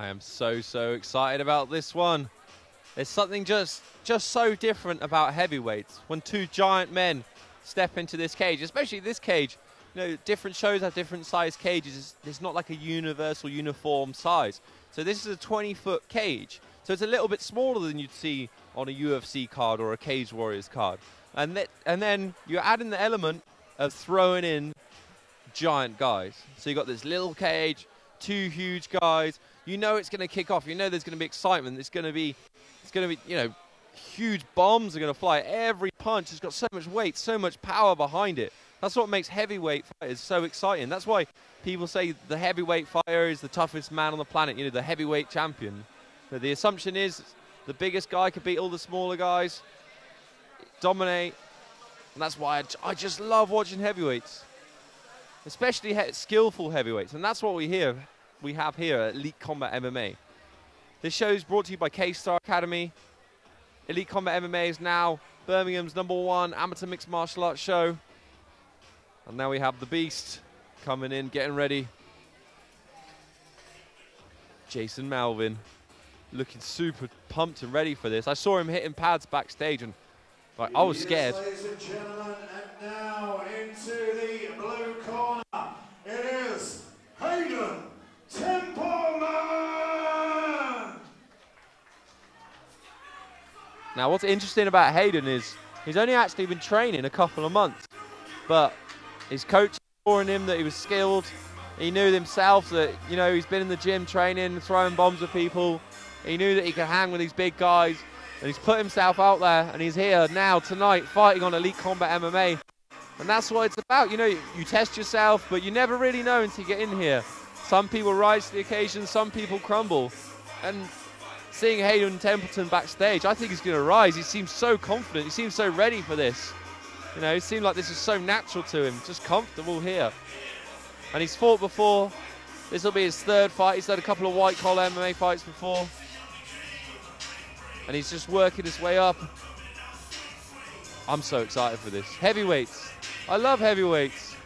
am so excited about this one. There's something just so different about heavyweights. When two giant men step into this cage, especially this cage, you know, different shows have different size cages. It's not like a universal, uniform size. So this is a 20-foot cage. So it's a little bit smaller than you'd see on a UFC card or a Cage Warriors card. And then you add in the element of throwing in giant guys. So you got this little cage, two huge guys. You know it's going to kick off. You know there's going to be excitement. It's going to be, you know, huge bombs are going to fly. Every punch has got so much weight, so much power behind it. That's what makes heavyweight fighters so exciting. That's why people say the heavyweight fighter is the toughest man on the planet, you know, the heavyweight champion. But the assumption is the biggest guy could beat all the smaller guys, dominate. And that's why I just love watching heavyweights, especially skillful heavyweights. And that's what we have here at Elite Combat MMA. This show is brought to you by K-Star Academy. Elite Combat MMA is now Birmingham's #1 amateur mixed martial arts show. And now we have the Beast coming in, getting ready. Jason Melvin, looking super pumped and ready for this. I saw him hitting pads backstage and like, I was scared. Ladies and gentlemen, and now into the blue corner, it is Haydn Templeton. Now what's interesting about Haydn is he's only actually been training a couple of months, but his coach assuring him that he was skilled. He knew himself that, you know, he's been in the gym training, throwing bombs at people. He knew that he could hang with these big guys, and he's put himself out there, and he's here now, tonight, fighting on Elite Combat MMA. And that's what it's about. You know, you test yourself, but you never really know until you get in here. Some people rise to the occasion, some people crumble. And seeing Haydn Templeton backstage, I think he's going to rise. He seems so confident. He seems so ready for this. You know, it seemed like this is so natural to him, just comfortable here. And he's fought before. This will be his third fight. He's had a couple of white-collar MMA fights before. And he's just working his way up. I'm so excited for this. Heavyweights. I love heavyweights.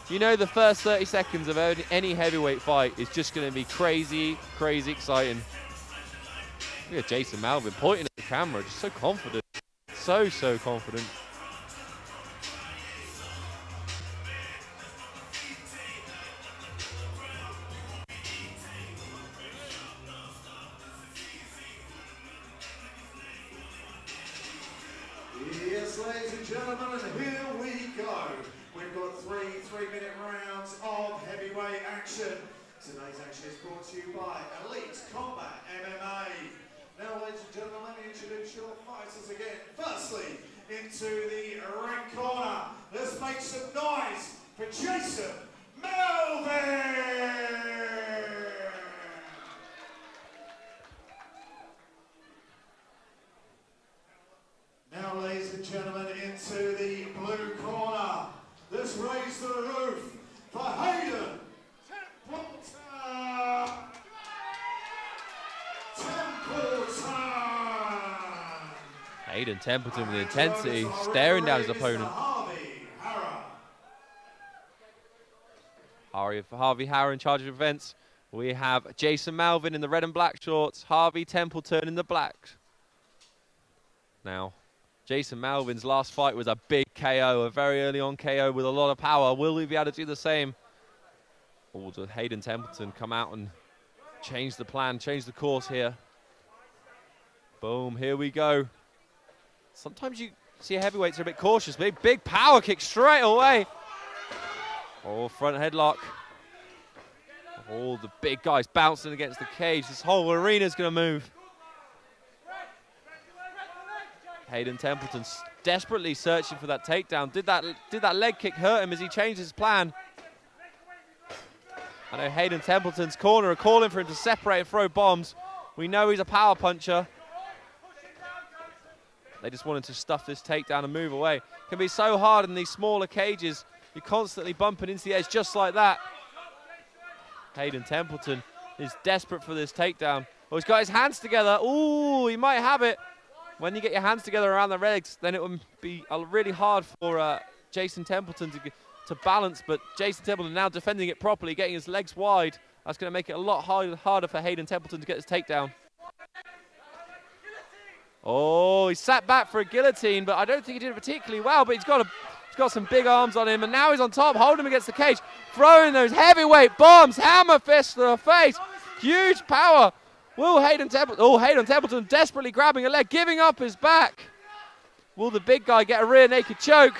You know the first 30 seconds of any heavyweight fight is just going to be crazy, crazy exciting. Look at Jason Melvin pointing at the camera, just so confident. So confident. Yes, ladies and gentlemen, and here we go. We've got three-minute rounds of heavyweight action. Today's action is brought to you by Elite Combat MMA. Now, ladies and gentlemen, let me introduce your fighters again. Firstly, into the ring corner, let's make some noise for Jason Melvin. Now, ladies and gentlemen, into the blue corner, let's raise the roof for Haydn Templeton. Haydn Templeton with intensity, staring down his opponent. Harvey Harrow in charge of events. We have Jason Melvin in the red and black shorts, Harvey Templeton in the black. Now, Jason Melvin's last fight was a big KO, a very early on KO with a lot of power. Will he be able to do the same? Or does Haydn Templeton come out and change the plan, change the course here? Boom, here we go. Sometimes you see heavyweights are a bit cautious. Big power kick straight away. Oh, front headlock. All the big guys bouncing against the cage. This whole arena's going to move. Haydn Templeton's desperately searching for that takedown. Did that leg kick hurt him as he changed his plan? I know Haydn Templeton's corner are calling for him to separate and throw bombs. We know he's a power puncher. They just wanted to stuff this takedown and move away. It can be so hard in these smaller cages. You're constantly bumping into the edge just like that. Haydn Templeton is desperate for this takedown. Oh, he's got his hands together. Ooh, he might have it. When you get your hands together around the legs, then it would be really hard for Jason Templeton to balance. But Jason Templeton now defending it properly, getting his legs wide That's going to make it a lot harder for Haydn Templeton to get his takedown. Oh, he sat back for a guillotine, but I don't think he did it particularly well, but he's got some big arms on him, and now he's on top, holding him against the cage, throwing those heavyweight bombs, hammer fists to the face, huge power. Will Haydn Templeton desperately grabbing a leg, giving up his back. Will the big guy get a rear naked choke?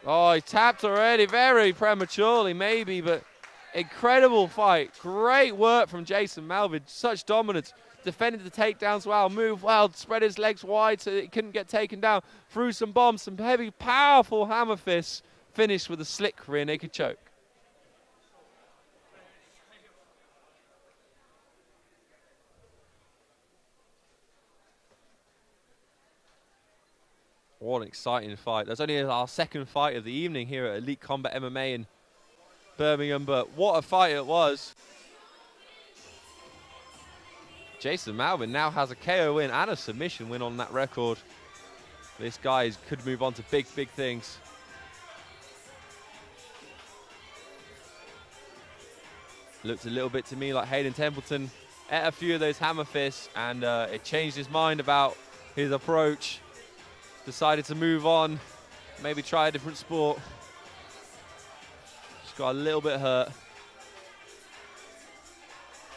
Oh, he tapped already, very prematurely maybe, but incredible fight. Great work from Jason Melvin, such dominance. Defended the takedowns well, moved well, spread his legs wide so that he couldn't get taken down. Threw some bombs, some heavy, powerful hammer fists. Finished with a slick rear naked choke. What an exciting fight. That's only our second fight of the evening here at Elite Combat MMA in Birmingham, but what a fight it was. Jason Melvin now has a KO win and a submission win on that record. This guy could move on to big, big things. Looked a little bit to me like Haydn Templeton ate a few of those hammer fists, and it changed his mind about his approach. Decided to move on, maybe try a different sport. Just got a little bit hurt.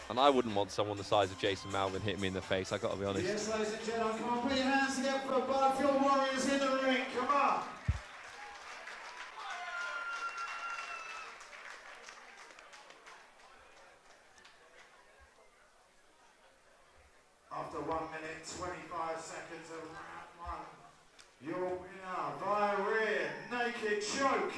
And I wouldn't want someone the size of Jason Melvin hitting me in the face, I've got to be honest. Yes, ladies and gentlemen, come on, put your hands together for both your warriors in the ring, come on. After 1 minute, 25 seconds of round one, your winner via rear naked choke.